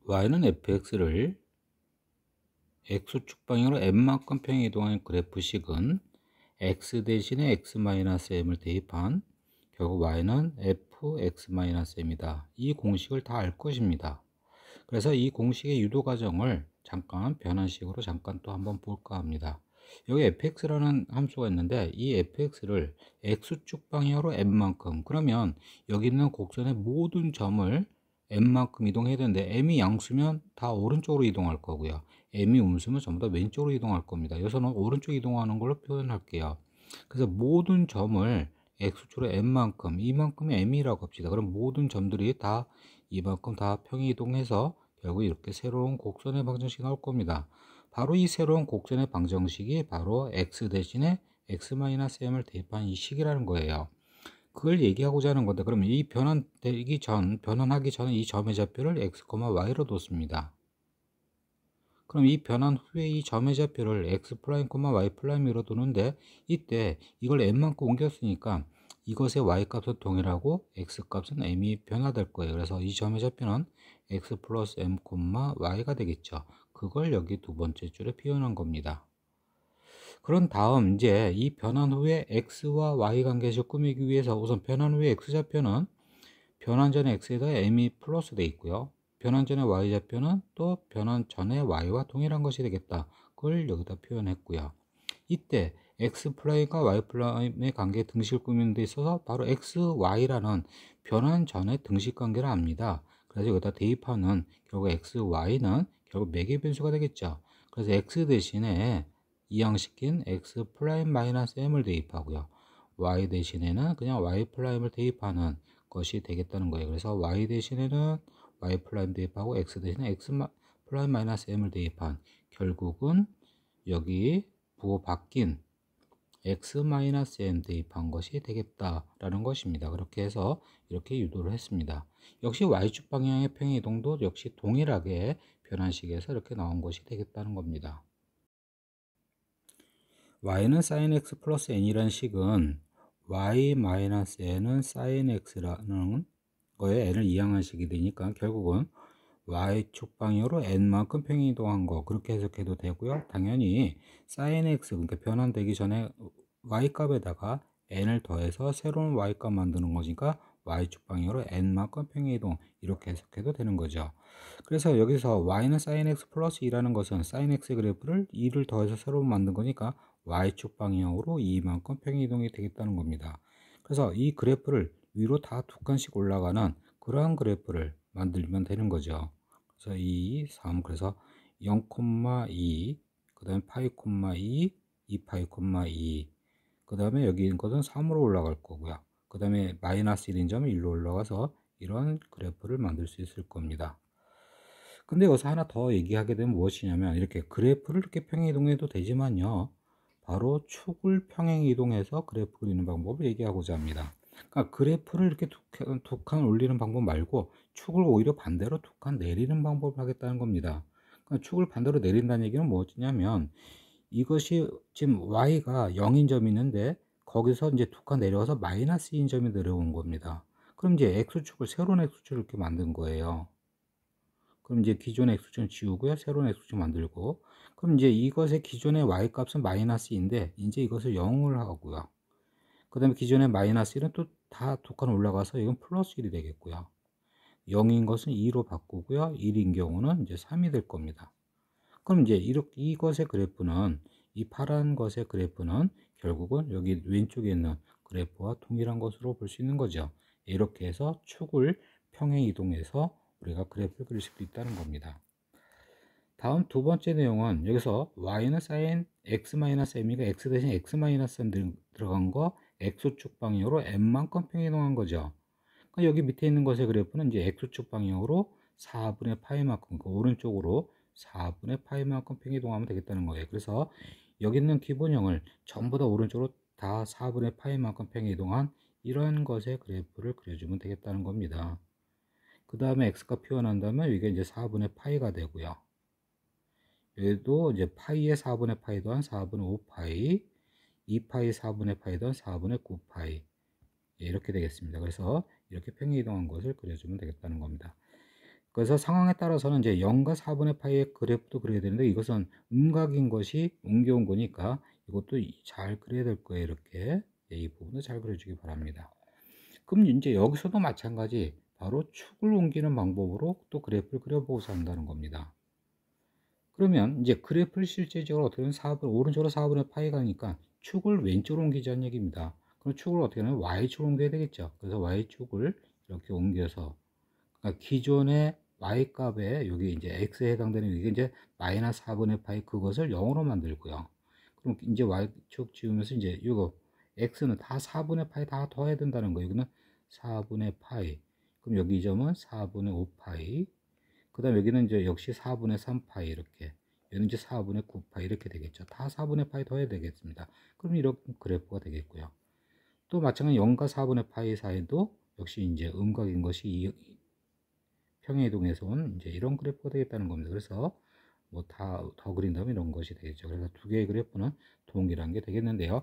y는 fx를 x축 방향으로 m만큼 평행이동한 그래프식은 x 대신에 x-m을 대입한 결국 y는 fx-m이다. 이 공식을 다 알 것입니다. 그래서 이 공식의 유도 과정을 잠깐 변환식으로 잠깐 또 한번 볼까 합니다. 여기 fx라는 함수가 있는데 이 fx를 x축 방향으로 m만큼, 그러면 여기 있는 곡선의 모든 점을 m만큼 이동해야 되는데 m이 양수면 다 오른쪽으로 이동할 거고요. m이 음수면 전부 다 왼쪽으로 이동할 겁니다. 여기서는 오른쪽 이동하는 걸로 표현할게요. 그래서 모든 점을 x축으로 m만큼, 이만큼이 m이라고 합시다. 그럼 모든 점들이 다 이만큼 다 평행 이동해서 결국 이렇게 새로운 곡선의 방정식이 나올 겁니다. 바로 이 새로운 곡선의 방정식이 바로 x 대신에 x-m을 대입한 이 식이라는 거예요. 그걸 얘기하고자 하는 건데, 그러면 이 변환하기 전에 이 점의 좌표를 x, y로 뒀습니다. 그럼 이 변환 후에 이 점의 좌표를 x', y'으로 두는데, 이때 이걸 m만큼 옮겼으니까 이것의 y값은 동일하고 x값은 m이 변화될 거예요. 그래서 이 점의 좌표는 x 플러스 m, y가 되겠죠. 그걸 여기 두 번째 줄에 표현한 겁니다. 그런 다음 이제 이 변환 후에 x와 y 관계식 꾸미기 위해서 우선 변환 후에 x좌표는 변환 전에 x에다 m이 플러스 되어 있고요. 변환 전에 y좌표는 또 변환 전에 y와 동일한 것이 되겠다. 그걸 여기다 표현했고요. 이때 x'과 y'의 관계 등식을 꾸미는 데 있어서 바로 x, y라는 변환 전의 등식 관계를 압니다. 그래서 여기다 대입하는 결국 x, y는 결국 매개 변수가 되겠죠. 그래서 x 대신에 이항시킨 x'-m을 대입하고요. y 대신에는 그냥 y'-을 대입하는 것이 되겠다는 거예요. 그래서 y 대신에는 y' 대입하고 x 대신에 x'-m을 대입한, 결국은 여기 부호 바뀐 x-m 대입한 것이 되겠다라는 것입니다. 그렇게 해서 이렇게 유도를 했습니다. 역시 y축 방향의 평행이동도 역시 동일하게 변환식에서 이렇게 나온 것이 되겠다는 겁니다. y는 sin x 플러스 n이라는 식은 y 마이너스 n은 sin x라는 거에 n을 이항한 식이 되니까 결국은 y축 방향으로 n만큼 평행이동한 거, 그렇게 해석해도 되고요. 당연히 sin x, 그러니까 변환되기 전에 y값에다가 n을 더해서 새로운 y값 만드는 거니까 y축 방향으로 n만큼 평행이동, 이렇게 해석해도 되는 거죠. 그래서 여기서 y는 sin x 플러스 2라는 것은 sin x의 그래프를 2를 더해서 새로 만든 거니까 y축 방향으로 2만큼 평행이동이 되겠다는 겁니다. 그래서 이 그래프를 위로 다 두 칸씩 올라가는 그러한 그래프를 만들면 되는 거죠. 그래서 2, 3, 그래서 0,2, 그 다음에 파이, 2, 2파이, 2, 그 다음에 여기 있는 것은 3으로 올라갈 거고요. 그 다음에 마이너스 1인 점은 1로 올라가서 이런 그래프를 만들 수 있을 겁니다. 근데 여기서 하나 더 얘기하게 되면 무엇이냐면, 이렇게 그래프를 이렇게 평행 이동해도 되지만요, 바로 축을 평행 이동해서 그래프 그리는 방법을 얘기하고자 합니다. 그러니까 그래프를 이렇게 두 칸 올리는 방법 말고 축을 오히려 반대로 두 칸 내리는 방법을 하겠다는 겁니다. 그러니까 축을 반대로 내린다는 얘기는 뭐냐면, 이것이 지금 y가 0인 점이 있는데 거기서 이제 두 칸 내려와서 마이너스 2인 점이 내려온 겁니다. 그럼 이제 x축을, 새로운 x축을 이렇게 만든 거예요. 그럼 이제 기존의 x축은 지우고요, 새로운 x축 만들고, 그럼 이제 이것의 기존의 y값은 마이너스 2인데 이제 이것을 0을 하고요. 그 다음에 기존의 마이너스 1은 또 다 두 칸 올라가서 이건 플러스 1이 되겠고요. 0인 것은 2로 바꾸고요. 1인 경우는 이제 3이 될 겁니다. 그럼 이제 이렇게 이것의 그래프는, 이 파란 것의 그래프는 결국은 여기 왼쪽에 있는 그래프와 동일한 것으로 볼 수 있는 거죠. 이렇게 해서 축을 평행 이동해서 우리가 그래프를 그릴 수도 있다는 겁니다. 다음 두 번째 내용은 여기서 y는 sin x-m이가 x 대신 x-m 들어간 거 x축 방향으로 m만큼 평행이동한 거죠. 그러니까 여기 밑에 있는 것의 그래프는 이제 x축 방향으로 4분의 파이만큼, 그 오른쪽으로 4분의 파이만큼 평행이동하면 되겠다는 거예요. 그래서 여기 있는 기본형을 전부 다 오른쪽으로 다 4분의 파이만큼 평행이동한 이런 것의 그래프를 그려주면 되겠다는 겁니다. 그 다음에 x가 표현한다면 이게 이제 4분의 파이가 되고요. 얘도 이제 파이의 4분의 파이 더한 4분의 5파이, 2파이 4분의 파이 더한 4분의 9파이, 이렇게 되겠습니다. 그래서 이렇게 평행이동한 것을 그려주면 되겠다는 겁니다. 그래서 상황에 따라서는 이제 0과 4분의 파이의 그래프도 그려야 되는데 이것은 음각인 것이 옮겨온 거니까 이것도 잘 그려야 될 거예요. 이렇게 이 부분도 잘 그려주기 바랍니다. 그럼 이제 여기서도 마찬가지 바로 축을 옮기는 방법으로 또 그래프를 그려보고자 한다는 겁니다. 그러면 이제 그래프를 실제적으로 어떻게 하면 4분, 오른쪽으로 4분의 파이 가니까 축을 왼쪽으로 옮기자는 얘기입니다. 그럼 축을 어떻게 하면 y축으로 옮겨야 되겠죠. 그래서 y축을 이렇게 옮겨서 그러니까 기존의 y 값에 여기 이제 x에 해당되는 이게 이제 마이너스 4분의 파이 그것을 0으로 만들고요. 그럼 이제 y축 지우면서 이제 이거 x는 다 4분의 파이 다 더해야 된다는 거예요. 여기는 4분의 파이. 그럼 여기 이 점은 4분의 5파이. 그 다음 여기는 이제 역시 4분의 3파이 이렇게. 여기는 이제 4분의 9파이 이렇게 되겠죠. 다 4분의 파이 더해야 되겠습니다. 그럼 이렇게 그래프가 되겠고요. 또 마찬가지 0과 4분의 파이 사이도 역시 이제 음각인 것이 이 평행이동에서 온 이제 이런 그래프가 되겠다는 겁니다. 그래서 뭐 더 그린다면 이런 것이 되겠죠. 그래서 두 개의 그래프는 동일한 게 되겠는데요.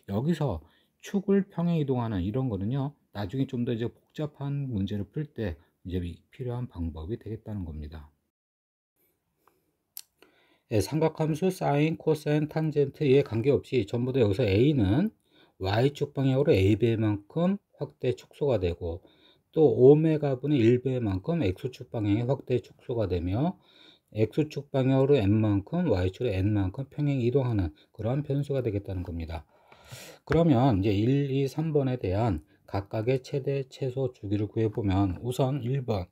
여기서 축을 평행이동하는 이런 거는요. 나중에 좀 더 이제 복잡한 문제를 풀 때 이제 필요한 방법이 되겠다는 겁니다. 예, 삼각함수 사인, 코사인, 탄젠트에 관계없이 전부 다 여기서 A는 Y축 방향으로 AB만큼 확대 축소가 되고 또 오메가분의 1배만큼 X축 방향의 확대 축소가 되며 X축 방향으로 N만큼 Y축으로 N만큼 평행 이동하는 그러한 변수가 되겠다는 겁니다. 그러면 이제 1, 2, 3번에 대한 각각의 최대 최소 주기를 구해보면 우선 1번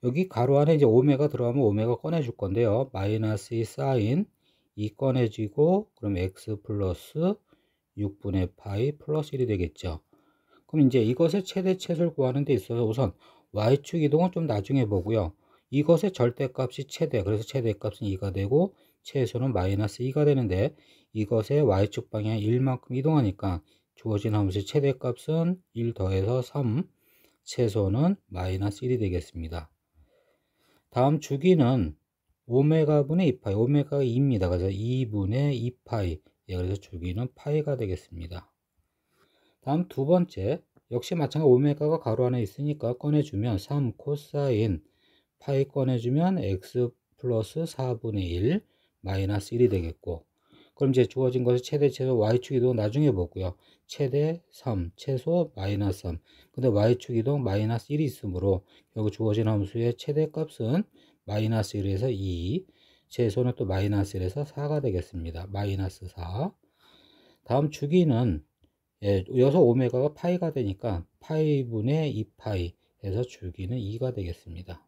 여기 가로 안에 이제 오메가 들어가면 오메가 꺼내줄 건데요. 마이너스 2 사인 2 꺼내지고 그럼 x 플러스 6분의 파이 플러스 1이 되겠죠. 그럼 이제 이것의 최대 최소를 구하는 데 있어서 우선 y축 이동은 좀 나중에 보고요. 이것의 절대값이 최대, 그래서 최대값은 2가 되고 최소는 마이너스 2가 되는데 이것의 y축 방향 1만큼 이동하니까 주어진 함수의 최대값은 1 더해서 3, 최소는 마이너스 1이 되겠습니다. 다음 주기는 오메가분의 2파이, 오메가가 2입니다. 그래서 2분의 2파이, 그래서 주기는 파이가 되겠습니다. 다음 두 번째, 역시 마찬가지 오메가가 가로 안에 있으니까 꺼내주면 3 코사인 파이 꺼내주면 x 플러스 4분의 1 마이너스 1이 되겠고 그럼 이제 주어진 것이 최대 최소 y축 이동 나중에 보고요. 최대 3 최소 마이너스 3 근데 y축 이동 마이너스 1이 있으므로 결국 주어진 함수의 최대값은 마이너스 1에서 2 최소는 또 마이너스 1에서 4가 되겠습니다. 마이너스 4 다음 주기는 여기서 오메가가 파이가 되니까 파이분의 2파이 해서 주기는 2가 되겠습니다.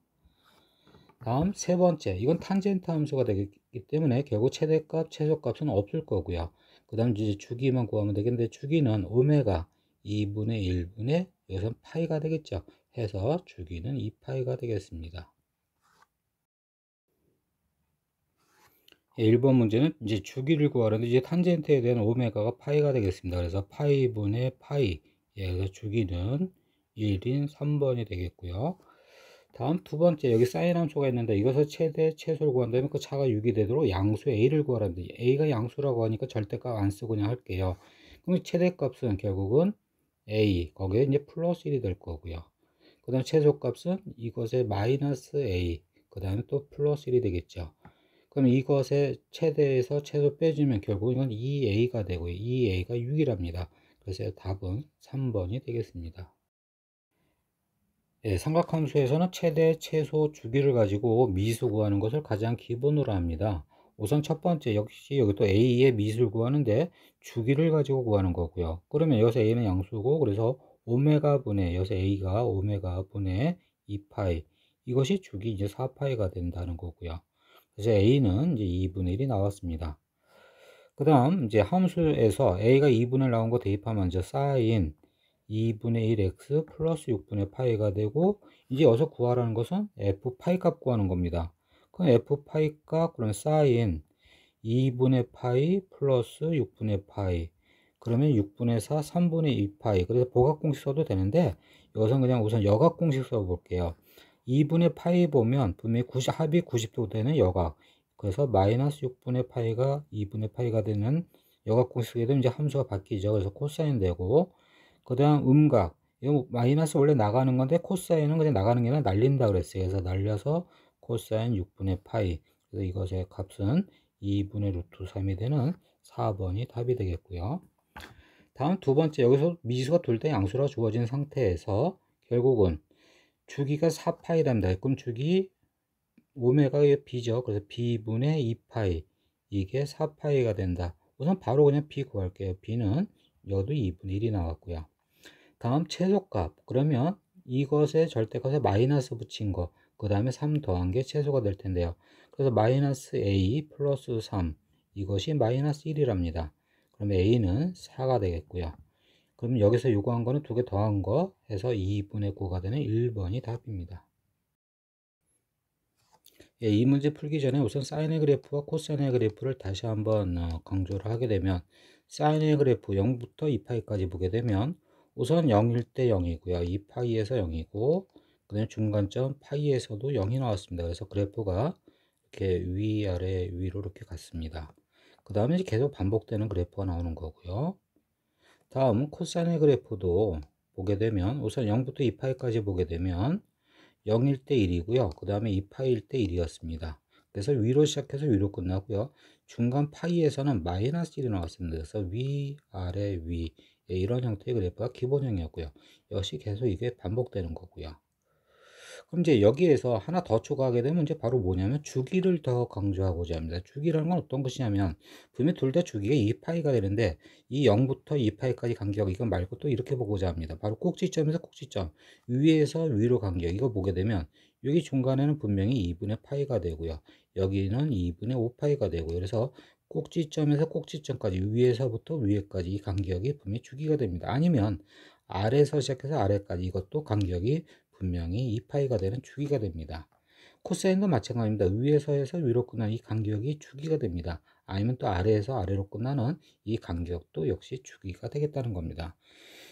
다음 세 번째, 이건 탄젠트 함수가 되기 때문에 결국 최대값, 최소값은 없을 거고요. 그 다음 이제 주기만 구하면 되겠는데 주기는 오메가 2분의 1분의 여기서 파이가 되겠죠. 해서 주기는 2파이가 되겠습니다. 1번 문제는 이제 주기를 구하는데 이제 탄젠트에 대한 오메가가 파이가 되겠습니다. 그래서 파이분의 파이, 그래서 주기는 1인 3번이 되겠고요. 다음 두 번째 여기 사인 함수가 있는데 이것을 최대 최소를 구한다면 그 차가 6이 되도록 양수 A를 구하랍니다. A가 양수라고 하니까 절대값 안 쓰고 그냥 할게요. 그럼 최대값은 결국은 A 거기에 이제 플러스 1이 될 거고요. 그 다음 최소값은 이것의 마이너스 A 그 다음에 또 플러스 1이 되겠죠. 그럼 이것의 최대에서 최소 빼주면 결국 이건 2A가 되고요. 2A가 6이랍니다. 그래서 답은 3번이 되겠습니다. 삼각함수에서는 최대, 최소, 주기를 가지고 미수 구하는 것을 가장 기본으로 합니다. 우선 첫 번째 역시 여기 또 A의 미수를 구하는데 주기를 가지고 구하는 거고요. 그러면 여기서 A는 양수고 그래서 오메가 분의 여기서 A가 오메가 분의 2파이 이것이 주기 이제 4파이가 된다는 거고요. 그래서 A는 이제 2분의 1이 나왔습니다. 그 다음 이제 함수에서 A가 2분의 1 나온 거 대입하면 이제 사인 2분의 1x 플러스 6분의 파이가 되고 이제 여기서 구하라는 것은 f파이 값 구하는 겁니다. 그럼 f파이 값 그럼 사인 2분의 파이 플러스 6분의 파이 그러면 6분의 4 3분의 2파이 그래서 복합공식 써도 되는데 여기서 그냥 우선 역학공식 써 볼게요. 2분의 파이 보면 분명히 합이 90도 되는 역학 그래서 마이너스 6분의 파이가 2분의 파이가 되는 역학공식 쓰게 되면 이제 함수가 바뀌죠. 그래서 코사인 되고 그 다음 음각 이거 뭐 마이너스 원래 나가는 건데 코사인은 그냥 나가는 게 아니라 날린다 그랬어요. 그래서 날려서 코사인 6분의 파이. 그래서 이것의 값은 2분의 루트 3이 되는 4번이 답이 되겠고요. 다음 두 번째, 여기서 미지수가 둘 다 양수로 주어진 상태에서 결국은 주기가 4파이랍니다. 그럼 주기 오메가의 b죠. 그래서 b분의 2파이, 이게 4파이가 된다. 우선 바로 그냥 b 구할게요. b는 여도 2분의 1이 나왔고요. 다음 최소값, 그러면 이것의 절대값에 마이너스 붙인 거, 그 다음에 3 더한 게 최소가 될 텐데요. 그래서 마이너스 a 플러스 3, 이것이 마이너스 1이랍니다. 그러면 a는 4가 되겠고요. 그럼 여기서 요구한 거는 두 개 더한 거 해서 2분의 9가 되는 1번이 답입니다. 예, 이 문제 풀기 전에 우선 사인의 그래프와 코사인의 그래프를 다시 한번 강조를 하게 되면, 사인의 그래프 0부터 2파이까지 보게 되면 우선 0일 때 0이고요. 2파이에서 0이고, 그 다음에 중간점 파이에서도 0이 나왔습니다. 그래서 그래프가 이렇게 위아래 위로 이렇게 갔습니다. 그 다음에 이제 계속 반복되는 그래프가 나오는 거고요. 다음 코사인의 그래프도 보게 되면 우선 0부터 2파이까지 보게 되면 0일 때 1이고요. 그 다음에 2파이일 때 1이었습니다. 그래서 위로 시작해서 위로 끝나고요. 중간 파이에서는 마이너스 1이 나왔습니다. 그래서 위, 아래, 위, 이런 형태의 그래프가 기본형이었고요. 역시 계속 이게 반복되는 거고요. 그럼 이제 여기에서 하나 더 추가하게 되면 이제 바로 뭐냐면 주기를 더 강조하고자 합니다. 주기라는 건 어떤 것이냐면, 분명히 둘 다 주기가 2파이가 되는데 이 0부터 2파이까지 간격, 이거 말고 또 이렇게 보고자 합니다. 바로 꼭지점에서 꼭지점, 위에서 위로 간격, 이거 보게 되면 여기 중간에는 분명히 2분의 파이가 되고요. 여기는 2분의 5파이가 되고요. 그래서 꼭지점에서 꼭지점까지, 위에서부터 위에까지 이 간격이 분명히 주기가 됩니다. 아니면 아래에서 시작해서 아래까지, 이것도 간격이 분명히 2파이가 되는 주기가 됩니다. 코사인도 마찬가지입니다. 위에서 해서 위로 끝나는 이 간격이 주기가 됩니다. 아니면 또 아래에서 아래로 끝나는 이 간격도 역시 주기가 되겠다는 겁니다.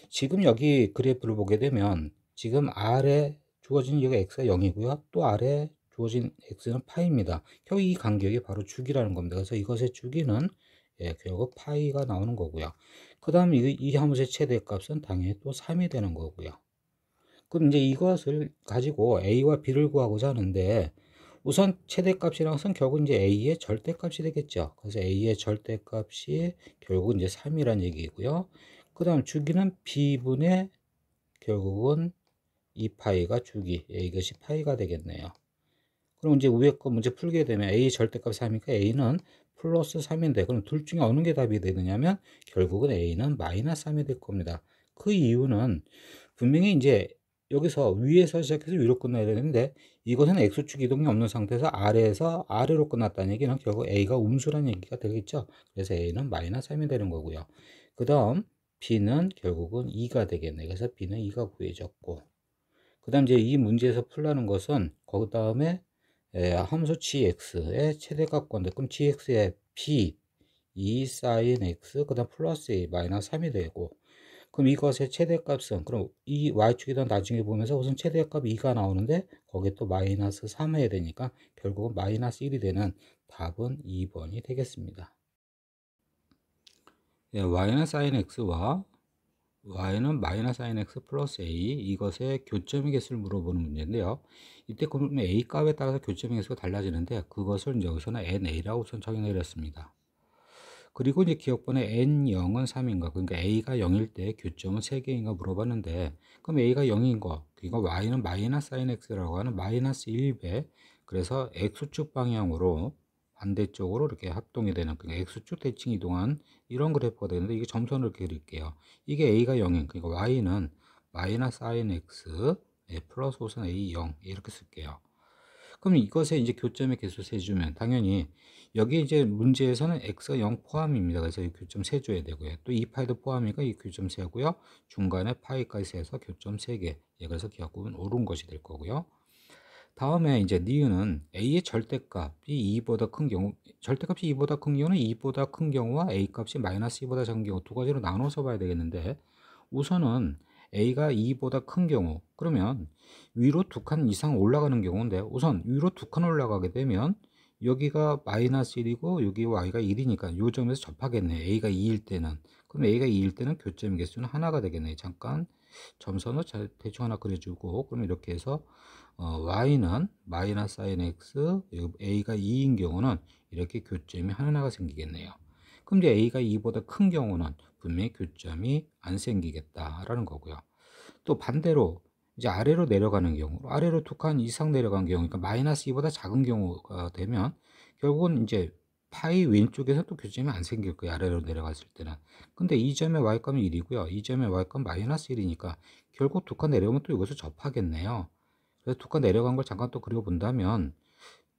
지금 여기 그래프를 보게 되면 지금 아래 주어진 여기 x가 0이고요. 또 아래 주어진 x는 파이입니다. 결국 이 간격이 바로 주기라는 겁니다. 그래서 이것의 주기는 결국 파이가 나오는 거고요. 그 다음 이 함수의 최대값은 당연히 또 3이 되는 거고요. 그럼 이제 이것을 가지고 a와 b를 구하고자 하는데, 우선 최대값이란 것은 결국 이제 a의 절대값이 되겠죠. 그래서 a의 절대값이 결국 이제 3이란 얘기고요. 그 다음 주기는 b분의 결국은 2파이가 주기, 이것이 파이가 되겠네요. 그럼 이제 위에 거 문제 풀게 되면 a 절대값 3이니까 a는 플러스 3인데, 그럼 둘 중에 어느 게 답이 되느냐면 결국은 a는 마이너스 3이 될 겁니다. 그 이유는 분명히 이제 여기서 위에서 시작해서 위로 끝나야 되는데, 이것은 x축 이동이 없는 상태에서 아래에서 아래로 끝났다는 얘기는 결국 a가 음수라는 얘기가 되겠죠. 그래서 a는 마이너스 3이 되는 거고요. 그 다음 b는 결국은 2가 되겠네. 그래서 b는 2가 구해졌고, 그 다음 이제 이 문제에서 풀라는 것은 거기 다음에 함수 gx의 최대값 건데, 그럼 gx의 b 2 sin x, 그 다음 플러스 a 마이너스 3이 되고, 그럼 이것의 최대값은, 그럼 이 y축이던 나중에 보면서 우선 최대값 2가 나오는데 거기에 또 마이너스 3 해야 되니까 결국은 마이너스 1이 되는 답은 2번이 되겠습니다. y는 sin x와 y는 마이너스 sin x 플러스 a, 이것의 교점의 개수를 물어보는 문제인데요. 이때 그러면 a 값에 따라서 교점의 개수가 달라지는데, 그것을 이제 여기서는 na라고 우선 적용을 했습니다. 그리고 이제 기억번에 n0은 3인가, 그러니까 a가 0일 때 교점은 3개인가 물어봤는데, 그럼 a가 0인 거, 그러니까 y는 마이너스 sin x라고 하는 마이너스 1배, 그래서 x축 방향으로 반대쪽으로 이렇게 합동이 되는, 그러니까 x축 대칭 이동한 이런 그래프가 되는데, 이게 점선을 이렇게 그릴게요. 이게 a가 0인, 그러니까 y는 마이너스 sin x 플러스 우선 a 0 이렇게 쓸게요. 그럼 이것에 이제 교점의 개수 세주면 당연히 여기 이제 문제에서는 x가 0 포함입니다. 그래서 이 교점 세줘야 되고요. 또 2파이도 포함이니까 이 교점 세고요. 중간에 파이까지 세서 교점 3개. 그래서 기억법은 옳은 것이 될 거고요. 다음에 이제 니은은 a의 절대값이 2보다 큰 경우, 절대값이 2보다 큰 경우는 2보다 큰 경우와 a 값이 마이너스 2보다 작은 경우 두 가지로 나눠서 봐야 되겠는데, 우선은 a가 2보다 큰 경우, 그러면 위로 2칸 이상 올라가는 경우인데, 우선 위로 2칸 올라가게 되면 여기가 마이너스 1이고 여기 y가 1이니까 요 점에서 접하겠네. a가 2일 때는. 그럼 a가 2일 때는 교점의 개수는 하나가 되겠네요. 잠깐 점선을 대충 하나 그려주고, 그럼 이렇게 해서 y는 마이너스 sin x, a가 2인 경우는 이렇게 교점이 하나가 생기겠네요. 그럼 이제 a가 2보다 큰 경우는 분명히 교점이 안 생기겠다라는 거고요. 또 반대로 이제 아래로 내려가는 경우, 아래로 두 칸 이상 내려간 경우, 그러니까 마이너스 2보다 작은 경우가 되면 결국은 이제 파이 왼쪽에서 또 교점이 안 생길 거예요. 아래로 내려갔을 때는. 근데 이 점의 y값은 1이고요. 이 점의 y값은 마이너스 1이니까 결국 두 칸 내려오면 또 이것을 접하겠네요. 그래서 두 칸 내려간 걸 잠깐 또 그려본다면,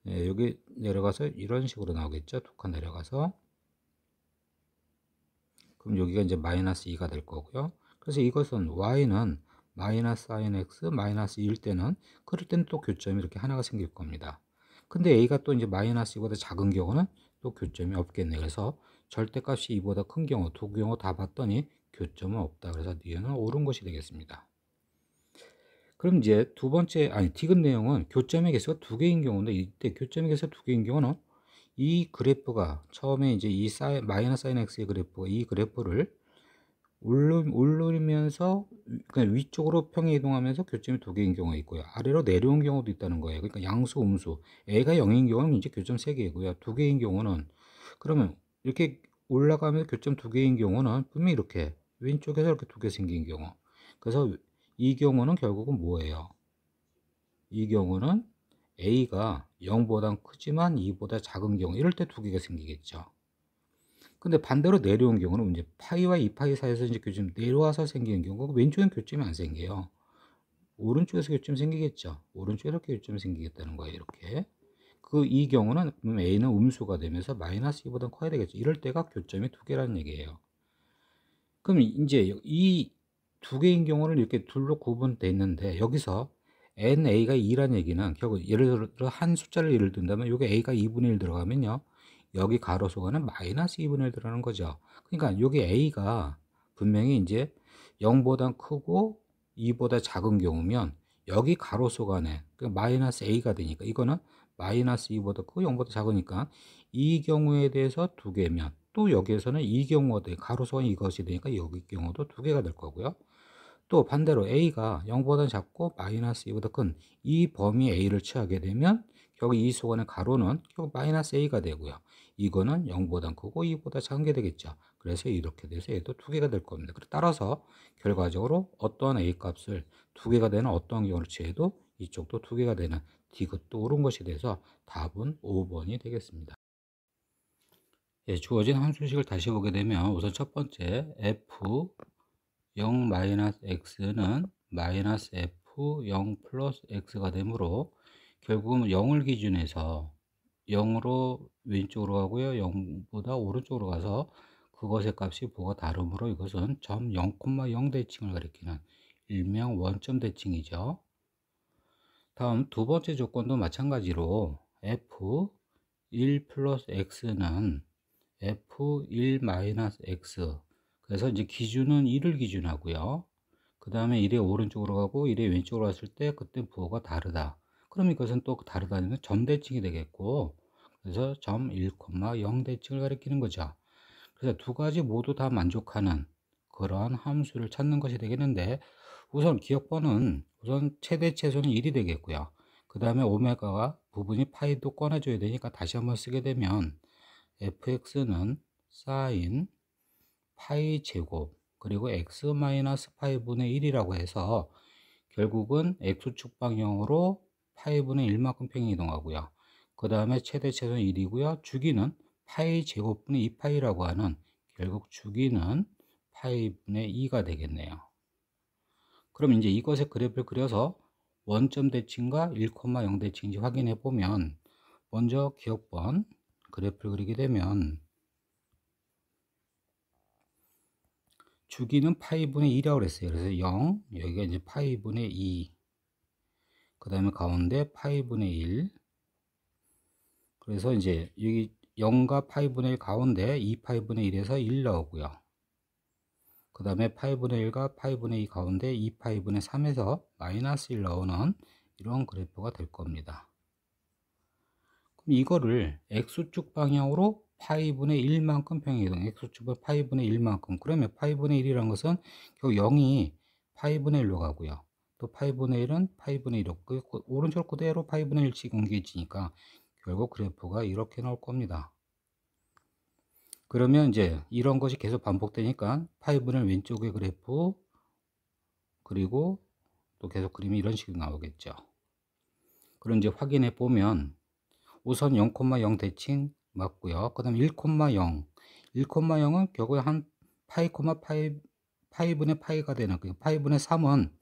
여기 내려가서 이런 식으로 나오겠죠. 두 칸 내려가서. 그럼 여기가 이제 마이너스 2가 될 거고요. 그래서 이것은 y는 마이너스 sin x 마이너스 2일 때는, 그럴 때는 또 교점이 이렇게 하나가 생길 겁니다. 근데 a가 또 이제 마이너스 2보다 작은 경우는 또 교점이 없겠네요. 그래서 절대값이 2보다 큰 경우, 두 경우 다 봤더니 교점은 없다. 그래서 뒤에는 옳은 것이 되겠습니다. 그럼 이제 두 번째, 디귿 내용은 교점의 개수가 두 개인 경우인데, 이때 교점의 개수가 두 개인 경우는 이 그래프가 처음에 이제 이 마이너스 sin x의 그래프가 이 그래프를 오르면서 그냥 위쪽으로 평행 이동하면서 교점이 두 개인 경우가 있고요. 아래로 내려온 경우도 있다는 거예요. 그러니까 양수, 음수. a가 0인 경우는 이제 교점 3개이고요. 두 개인 경우는, 그러면 이렇게 올라가면서 교점 두 개인 경우는 분명히 이렇게 왼쪽에서 이렇게 두 개 생긴 경우. 그래서 이 경우는 결국은 뭐예요? 이 경우는 a가 0보다 크지만 2보다 작은 경우, 이럴 때 두 개가 생기겠죠. 근데 반대로 내려온 경우는 이제 파이와 2파이 사이에서 이제 교점이 내려와서 생기는 경우가, 왼쪽엔 교점이 안 생겨요. 오른쪽에서 교점이 생기겠죠. 오른쪽에 이렇게 교점이 생기겠다는 거예요. 이렇게. 이 경우는 a는 음수가 되면서 마이너스 2보다 커야 되겠죠. 이럴 때가 교점이 두 개라는 얘기예요. 그럼 이제 이 두 개인 경우는 이렇게 둘로 구분되어 있는데, 여기서 na가 2란 얘기는 결국 예를 들어 한 숫자를 예를 든다면, 여기 a가 2분의 1 들어가면요, 여기 가로수가는 마이너스 2분의 1 들어가는 거죠. 그러니까 여기 a가 분명히 이제 0보다 크고 2보다 작은 경우면 여기 가로수간에 마이너스 a가 되니까, 이거는 마이너스 2보다 크고 0보다 작으니까 이 경우에 대해서 두 개면, 또 여기에서는 이 경우가 가로수간 이것이 되니까 여기 경우도 두 개가 될 거고요. 또 반대로 a가 0보다 작고 마이너스 2보다 큰 이 범위 a를 취하게 되면 결국 이 수간의 가로는 결국 마이너스 a가 되고요. 이거는 0보다 크고 2보다 작은 게 되겠죠. 그래서 이렇게 돼서 얘도 두 개가 될 겁니다. 따라서 결과적으로 어떠한 a 값을 두 개가 되는 어떤 경우를 취해도 이쪽도 두 개가 되는 디귿도 옳은 것이 돼서 답은 5번이 되겠습니다. 예, 주어진 함수식을 다시 보게 되면, 우선 첫 번째 f 0-x는 마이너스 f 0 플러스 x가 되므로 결국은 0을 기준해서 0으로 왼쪽으로 가고요. 0보다 오른쪽으로 가서 그것의 값이 부호가 다르므로 이것은 점 0,0 대칭을 가리키는 일명 원점 대칭이죠. 다음 두 번째 조건도 마찬가지로 f 1 플러스 x는 f 1 마이너스 x, 그래서 이제 기준은 1을 기준하고요. 그 다음에 1의 오른쪽으로 가고 1의 왼쪽으로 갔을 때 그때 부호가 다르다. 그럼 이것은 또 다르다는 점대칭이 되겠고, 그래서 점 1,0 대칭을 가리키는 거죠. 그래서 두 가지 모두 다 만족하는 그러한 함수를 찾는 것이 되겠는데, 우선 기억번은 우선 최대 최소는 1이 되겠고요. 그 다음에 오메가가 부분이 파이도 꺼내줘야 되니까 다시 한번 쓰게 되면 fx는 sin 파이 제곱 그리고 x 마이너스 파이분의 1이라고 해서 결국은 x축 방향으로 파이분의 1만큼 평행 이동하고요. 그 다음에 최대 최소는 1이고요. 주기는 파이 제곱분의 2파이라고 하는, 결국 주기는 파이분의 2가 되겠네요. 그럼 이제 이것의 그래프를 그려서 원점 대칭과 1,0 대칭인지 확인해 보면, 먼저 기억번 그래프를 그리게 되면 주기는 파이분의 2라고 그랬어요. 그래서 0, 여기가 이제 파이분의 2, 그 다음에 가운데 파이분의 1, 그래서 이제 여기 0과 파이분의 1 가운데 2파이분의 1에서 1 나오고요. 그 다음에 파이분의 1과 파이분의 2 가운데 2파이분의 3에서 마이너스 1 나오는 이런 그래프가 될 겁니다. 그럼 이거를 x축 방향으로 파이분의 1만큼 평행이동, x축은 파이분의 1만큼. 그러면 파이분의 1이라는 것은 결국 0이 파이분의 1로 가고요. 또 파이분의 1은 파이분의 1로, 오른쪽 그대로 파이분의 1씩 옮겨지니까 결국 그래프가 이렇게 나올 겁니다. 그러면 이제 이런 것이 계속 반복되니까 파이분의 왼쪽의 그래프, 그리고 또 계속 그림이 이런 식으로 나오겠죠. 그럼 이제 확인해 보면 우선 0,0 대칭 맞고요. 그 다음 1,0. 1,0은 결국에 한 파이분의 파이가 되는 거예요. 파이분의 3은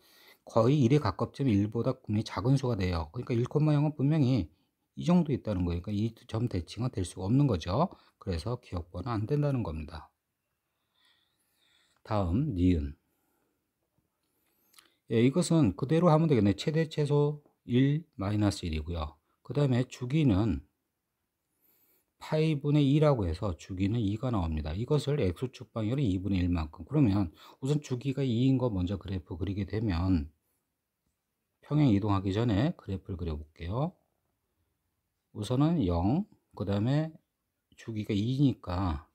거의 1에 가깝지만 1보다 분명히 작은 수가 돼요. 그러니까 1,0은 분명히 이 정도 있다는 거예요. 그러니까 이 점 대칭은 될 수가 없는 거죠. 그래서 기억번호 안 된다는 겁니다. 다음 니은. 예, 이것은 그대로 하면 되겠네. 최대 최소 1 마이너스 1이고요. 그 다음에 주기는 파이분의 2라고 해서 주기는 2가 나옵니다. 이것을 x축 방향으로 2분의 1만큼. 그러면 우선 주기가 2인 거 먼저 그래프 그리게 되면 평행 이동하기 전에 그래프를 그려볼게요. 우선은 0, 그 다음에 주기가 2니까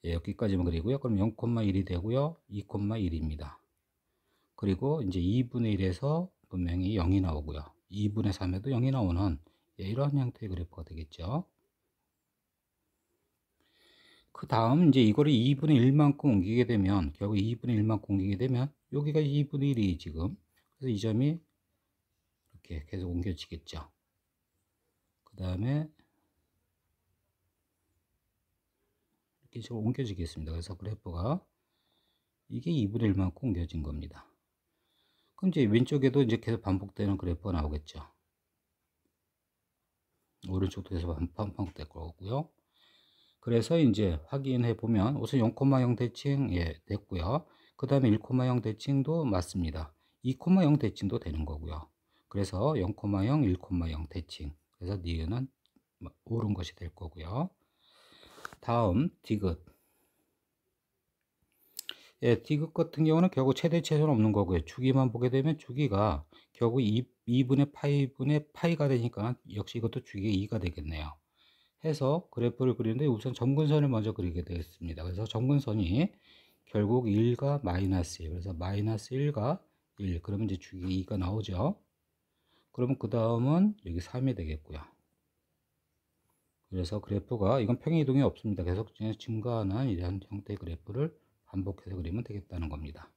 예, 여기까지만 그리고요. 그럼 0,1이 되고요. 2,1입니다. 그리고 이제 2분의 1에서 분명히 0이 나오고요. 2분의 3에도 0이 나오는 예, 이런 형태의 그래프가 되겠죠. 그 다음 이제 이거를 2분의 1만큼 옮기게 되면 결국 2분의 1만큼 옮기게 되면 여기가 2분의 1이 지금, 그래서 이 점이 이렇게 계속 옮겨지겠죠. 그 다음에 이렇게 지금 옮겨지겠습니다. 그래서 그래프가 이게 2분의 1만큼 옮겨진 겁니다. 그럼 이제 왼쪽에도 이제 계속 반복되는 그래프가 나오겠죠. 오른쪽도 계속 반복될 거고요. 그래서 이제 확인해 보면 우선 0,0 대칭 예, 됐고요. 그 다음에 1,0 대칭도 맞습니다. 2,0 대칭도 되는 거고요. 그래서 0,0, 1,0 대칭. 그래서 니은은 옳은 것이 될 거고요. 다음 디귿. 예, 디귿 같은 경우는 결국 최대 최소는 없는 거고요. 주기만 보게 되면 주기가 결국 2분의 파이가 되니까 역시 이것도 주기가 2가 되겠네요. 해서 그래프를 그리는데 우선 점근선을 먼저 그리게 되겠습니다. 그래서 점근선이 결국 1과 마이너스 1, 그래서 마이너스 1과 1, 그러면 이제 주기 2가 나오죠. 그러면 그 다음은 여기 3이 되겠고요. 그래서 그래프가 이건 평행이동이 없습니다. 계속 증가하는 이런 형태의 그래프를 반복해서 그리면 되겠다는 겁니다.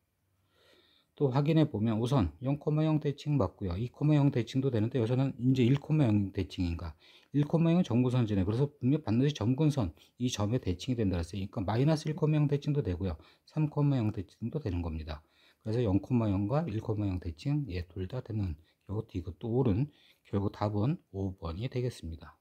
또 확인해 보면 우선 0,0 대칭 맞고요. 2,0 대칭도 되는데 여기서는 이제 1,0 대칭인가. 1,0은 점근선이잖아요. 그래서 분명 반드시 점근선 이 점에 대칭이 된다 했으니까 마이너스 1,0 대칭도 되고요. 3,0 대칭도 되는 겁니다. 그래서 0,0과 1,0 대칭 예, 둘 다 되는 결국 이것도 옳은 결국 답은 5번이 되겠습니다.